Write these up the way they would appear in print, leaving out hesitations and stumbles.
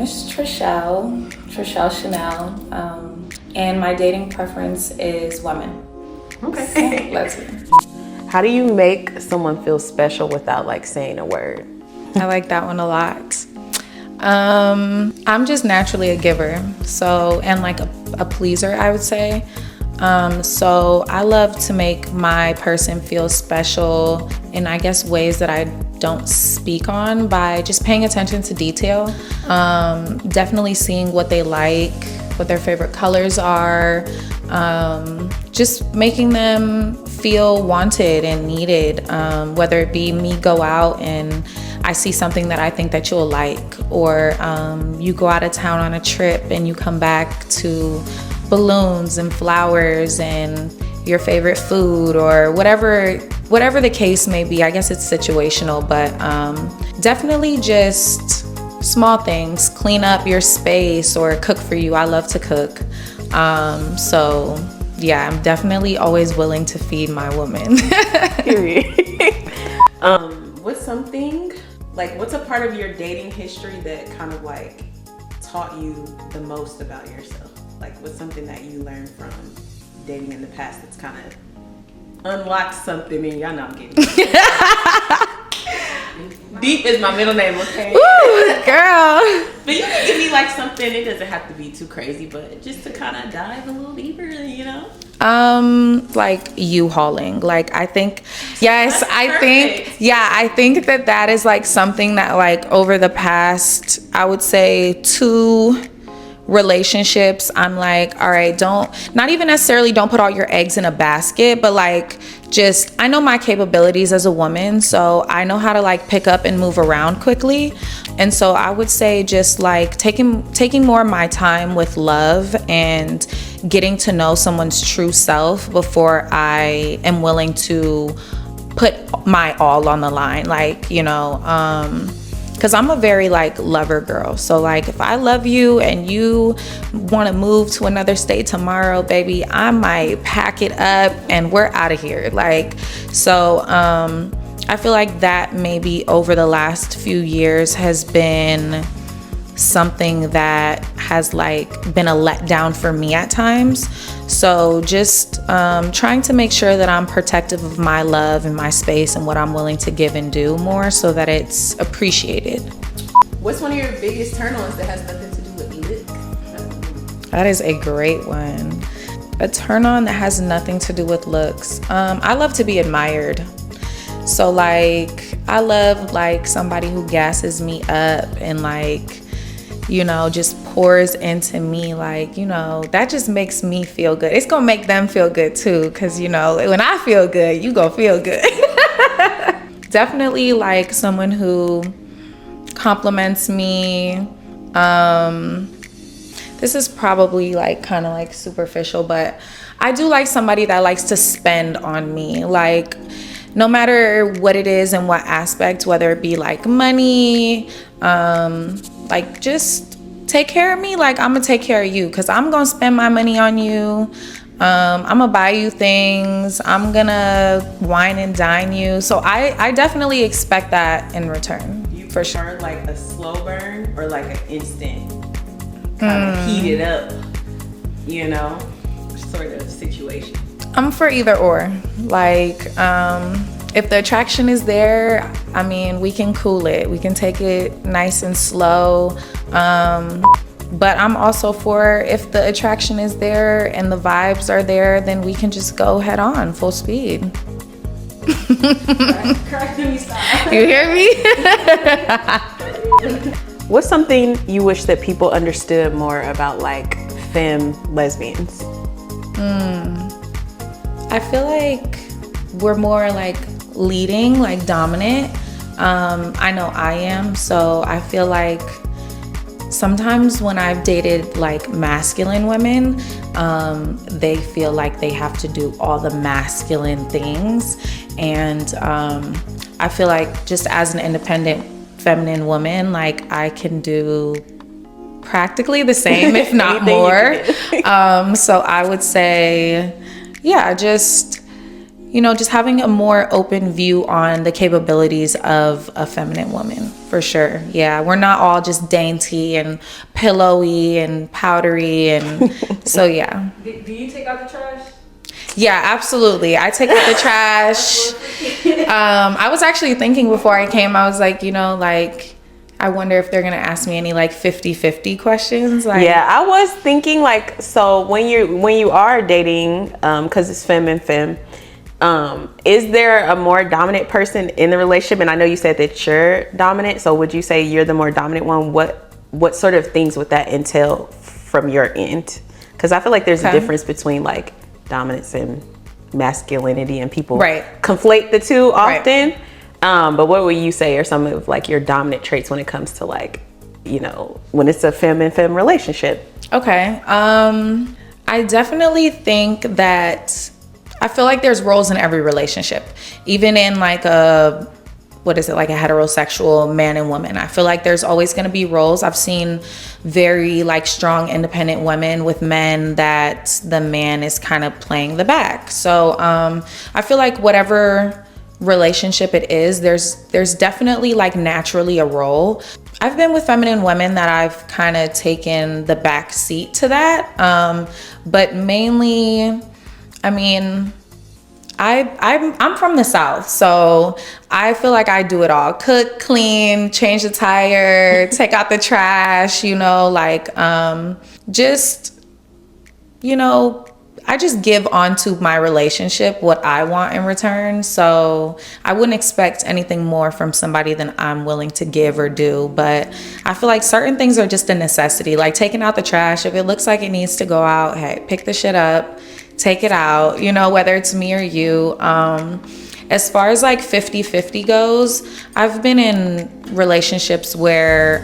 is Trichele Chanel, and my dating preference is women. Okay. So, lesbian. How do you make someone feel special without like saying a word? I like that one a lot. I'm just naturally a giver, so, and like a pleaser, I would say. So I love to make my person feel special in, I guess, ways that I don't speak on, by just paying attention to detail. Definitely seeing what they like, what their favorite colors are, just making them feel wanted and needed, whether it be me go out and I see something that I think that you'll like, or you go out of town on a trip and you come back to balloons and flowers and your favorite food, or whatever the case may be. I guess it's situational, but definitely just small things. Clean up your space or cook for you. I love to cook. So yeah, I'm definitely always willing to feed my woman. Period. What's a part of your dating history that kind of like taught you the most about yourself? Like, what's something that you learned from dating in the past that's kind of unlocked something in you? I know I'm getting Deep is my middle name, okay? Ooh, girl. But you can give me like something, it doesn't have to be too crazy, but just to kind of dive a little deeper, you know? Like U-hauling. Like, I think, yes, I think that is like something that, like, over the past, I would say 2 relationships, I'm like, all right, not even necessarily don't put all your eggs in a basket, but like, just, I know my capabilities as a woman, so I know how to like pick up and move around quickly. And so I would say just like taking more of my time with love and getting to know someone's true self before I am willing to put my all on the line. Like, you know, because I'm a very like lover girl. So like, if I love you and you want to move to another state tomorrow, baby, I might pack it up and we're out of here. Like, so I feel like that maybe over the last few years has been something that has like been a letdown for me at times. So just trying to make sure that I'm protective of my love and my space and what I'm willing to give and do more, so that it's appreciated. What's one of your biggest turn-ons that has nothing to do with looks? That is a great one. A turn-on that has nothing to do with looks. I love to be admired. So like, I love like somebody who gasses me up and like, you know, just pours into me. Like, you know, that just makes me feel good. It's gonna make them feel good too, because, you know, when I feel good, you gonna feel good. Definitely like someone who compliments me. This is probably like kind of like superficial, but I do like somebody that likes to spend on me. Like, no matter what it is and what aspect, whether it be like money, like just take care of me. Like, I'm gonna take care of you, because I'm gonna spend my money on you. I'm gonna buy you things. I'm gonna wine and dine you. So I definitely expect that in return. You for sure like a slow burn or like an instant kind of heat it up, you know, sort of situation? I'm for either or. Like, if the attraction is there, I mean, we can cool it. We can take it nice and slow. But I'm also for, if the attraction is there and the vibes are there, then we can just go head on, full speed. Correct me, stop. You hear me? What's something you wish that people understood more about like femme lesbians? I feel like we're more like leading, like dominant. I know I am, so I feel like sometimes when I've dated like masculine women, they feel like they have to do all the masculine things. And I feel like just as an independent feminine woman, like I can do practically the same, if not more. So I would say, yeah, just, just having a more open view on the capabilities of a feminine woman, for sure. Yeah, we're not all just dainty and pillowy and powdery, and so yeah. Do you take out the trash? Yeah, absolutely. I take out the trash. I was actually thinking before I came, I was like, I wonder if they're gonna ask me any like 50-50 questions. Like, yeah, I was thinking like, so when you are dating, because it's femme and femme, is there a more dominant person in the relationship? And I know you said that you're dominant, so would you say you're the more dominant one? What sort of things would that entail from your end? Because I feel like there's a difference between like dominance and masculinity, and people conflate the two often. Right. But what would you say are some of like your dominant traits when it comes to like, when it's a femme and femme relationship? Okay. I definitely think that I feel like there's roles in every relationship, even in like a heterosexual man and woman. I feel like there's always going to be roles. I've seen very like strong independent women with men that the man is kind of playing the back. So I feel like whatever relationship it is, there's definitely like naturally a role. I've been with feminine women that I've kind of taken the back seat to that. But mainly, I mean, I'm from the South, so I feel like I do it all. Cook, clean, change the tire, take out the trash, I just give onto my relationship what I want in return. So I wouldn't expect anything more from somebody than I'm willing to give or do. But I feel like certain things are just a necessity, like taking out the trash. If it looks like it needs to go out, hey, pick the shit up, take it out, whether it's me or you. As far as like 50-50 goes, I've been in relationships where,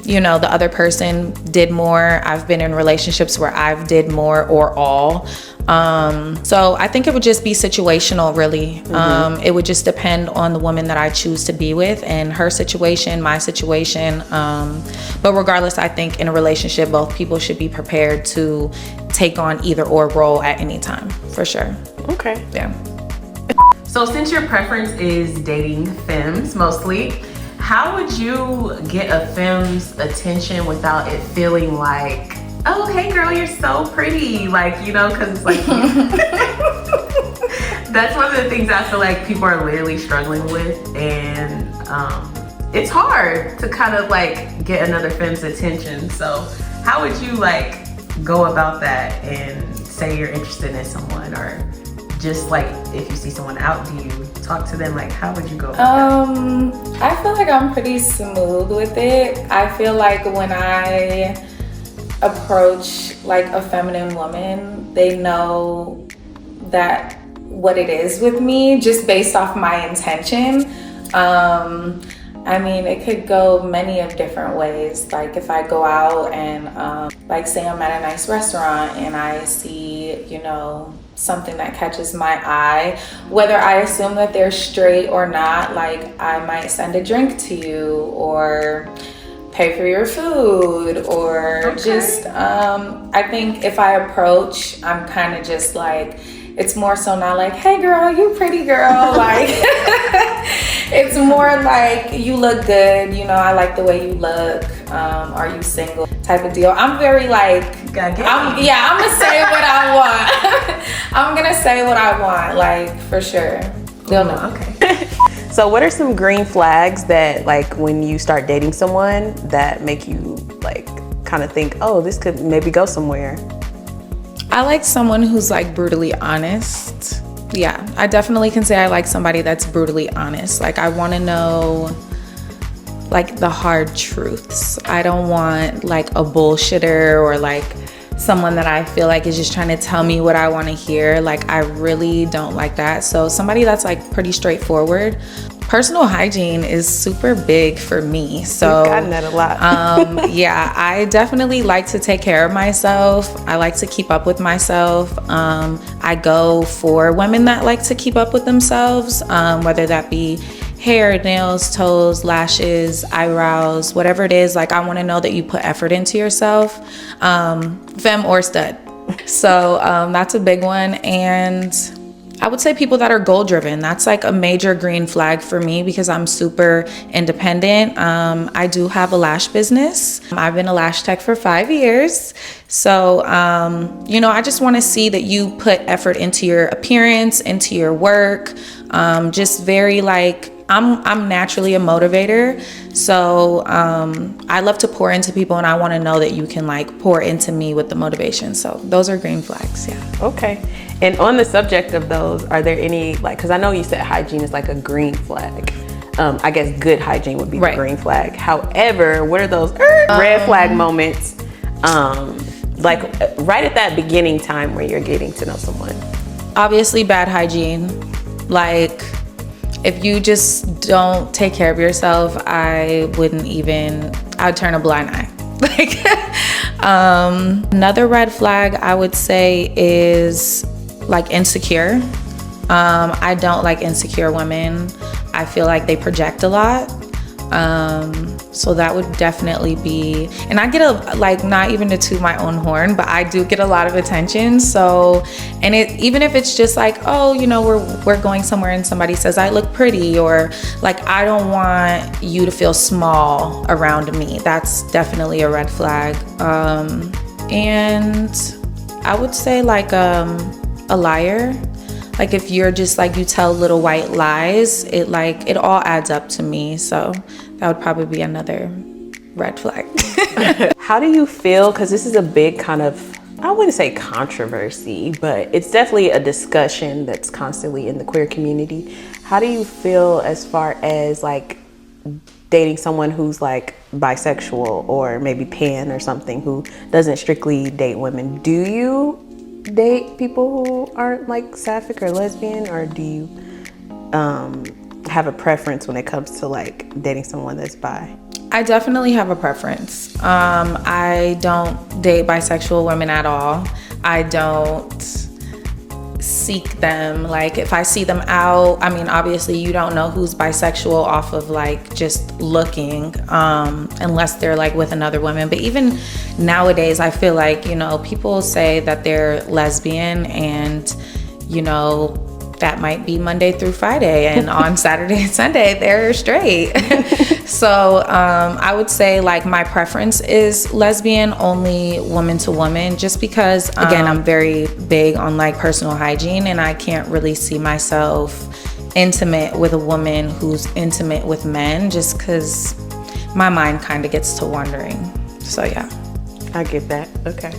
the other person did more. I've been in relationships where I've did more or all. So I think it would just be situational, really. It would just depend on the woman that I choose to be with and her situation, my situation. But regardless, I think in a relationship, both people should be prepared to take on either or role at any time, for sure. Okay. Yeah. So since your preference is dating femmes mostly, how would you get a femme's attention without it feeling like, oh, hey girl, you're so pretty, because it's like that's one of the things I feel like people are literally struggling with, and it's hard to kind of like get another femme's attention. So how would you like go about that and say you're interested in someone, or just like if you see someone out, do you talk to them? Like, how would you go about that? I feel like I'm pretty smooth with it. I feel like when I approach like a feminine woman, they know that what it is with me just based off my intention. I mean, it could go many of different ways. Like if I go out and like say I'm at a nice restaurant and I see, something that catches my eye, whether I assume that they're straight or not, like I might send a drink to you or pay for your food, or just I think if I approach, I'm kind of just like, it's more so not like, hey girl, you pretty girl, like it's more like, you look good, I like the way you look, are you single, type of deal. I'm very like, I'm gonna say what I want. I'm gonna say what I want, like, for sure. They'll know. Okay. So what are some green flags that like when you start dating someone that make you like kind of think, oh, this could maybe go somewhere? I like someone who's like brutally honest. Yeah, I definitely can say I like somebody that's brutally honest. Like I want to know like the hard truths. I don't want like a bullshitter or like someone that I feel like is just trying to tell me what I want to hear. Like I really don't like that. So somebody that's like pretty straightforward. Personal hygiene is super big for me. So you've gotten that a lot. Yeah, I definitely like to take care of myself. I like to keep up with myself. I go for women that like to keep up with themselves, whether that be hair, nails, toes, lashes, eyebrows, whatever it is. Like I want to know that you put effort into yourself, femme or stud. So that's a big one. And I would say people that are goal driven. That's like a major green flag for me because I'm super independent. I do have a lash business. I've been a lash tech for 5 years. So, you know, I just want to see that you put effort into your appearance, into your work. Just very like, I'm naturally a motivator. So I love to pour into people, and I want to know that you can like pour into me with the motivation. So those are green flags. Yeah. Okay. And on the subject of those, are there any, like, because I know you said hygiene is like a green flag. I guess good hygiene would be the green flag. However, what are those red flag moments, like right at that beginning time where you're getting to know someone? Obviously bad hygiene. Like, if you just don't take care of yourself, I'd turn a blind eye. Like, another red flag I would say is like insecure. I don't like insecure women. I feel like they project a lot. So that would definitely be, and I get not even to toot my own horn, but I do get a lot of attention. So, and even if it's just like, oh, you know, we're going somewhere and somebody says I look pretty, or like, I don't want you to feel small around me. That's definitely a red flag. And I would say like, a liar. Like if you're just like, you tell little white lies, it all adds up to me. So that would probably be another red flag. How do you feel, because this is a big kind of, I wouldn't say controversy, but it's definitely a discussion that's constantly in the queer community. How do you feel as far as like dating someone who's like bisexual or maybe pan or something, who doesn't strictly date women? Do you date people who aren't like sapphic or lesbian, or do you have a preference when it comes to like dating someone that's bi? I definitely have a preference. I don't date bisexual women at all. I don't seek them. Like if I see them out, I mean, obviously you don't know who's bisexual off of like just looking, unless they're like with another woman. But even nowadays, I feel like, you know, people say that they're lesbian, and, you know, that might be Monday through Friday, and on Saturday and Sunday they're straight. So I would say like my preference is lesbian, only woman to woman, just because again, I'm very big on like personal hygiene, and I can't really see myself intimate with a woman who's intimate with men, just because my mind kind of gets to wandering. So yeah. I get that. Okay.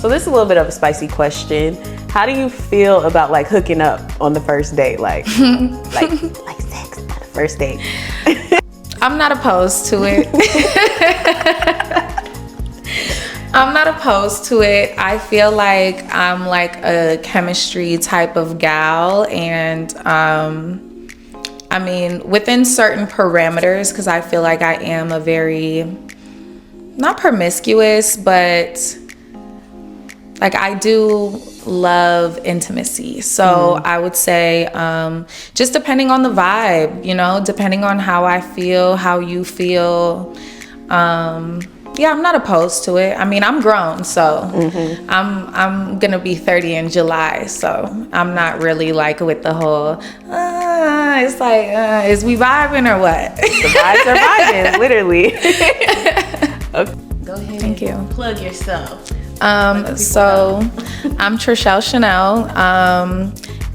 So this is a little bit of a spicy question. How do you feel about like hooking up on the first date? Like sex on the first date? I'm not opposed to it. I'm not opposed to it. I feel like I'm like a chemistry type of gal, and I mean, within certain parameters, because I feel like I am a very, not promiscuous, but like I do love intimacy. So I would say just depending on the vibe, you know, depending on how I feel, how you feel. Yeah, I'm not opposed to it. I mean, I'm grown, so I'm gonna be 30 in July, so I'm not really like with the whole it's like is we vibing or what? The vibes are vibing, literally. Okay. Go ahead. Thank you. Plug yourself. So I'm Trichele Chanel,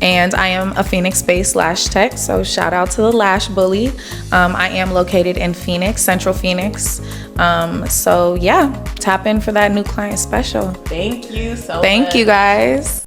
and I am a Phoenix-based lash tech. So shout out to the Lash Bully. I am located in Phoenix, Central Phoenix. So yeah, tap in for that new client special. Thank you so much. Thank you guys.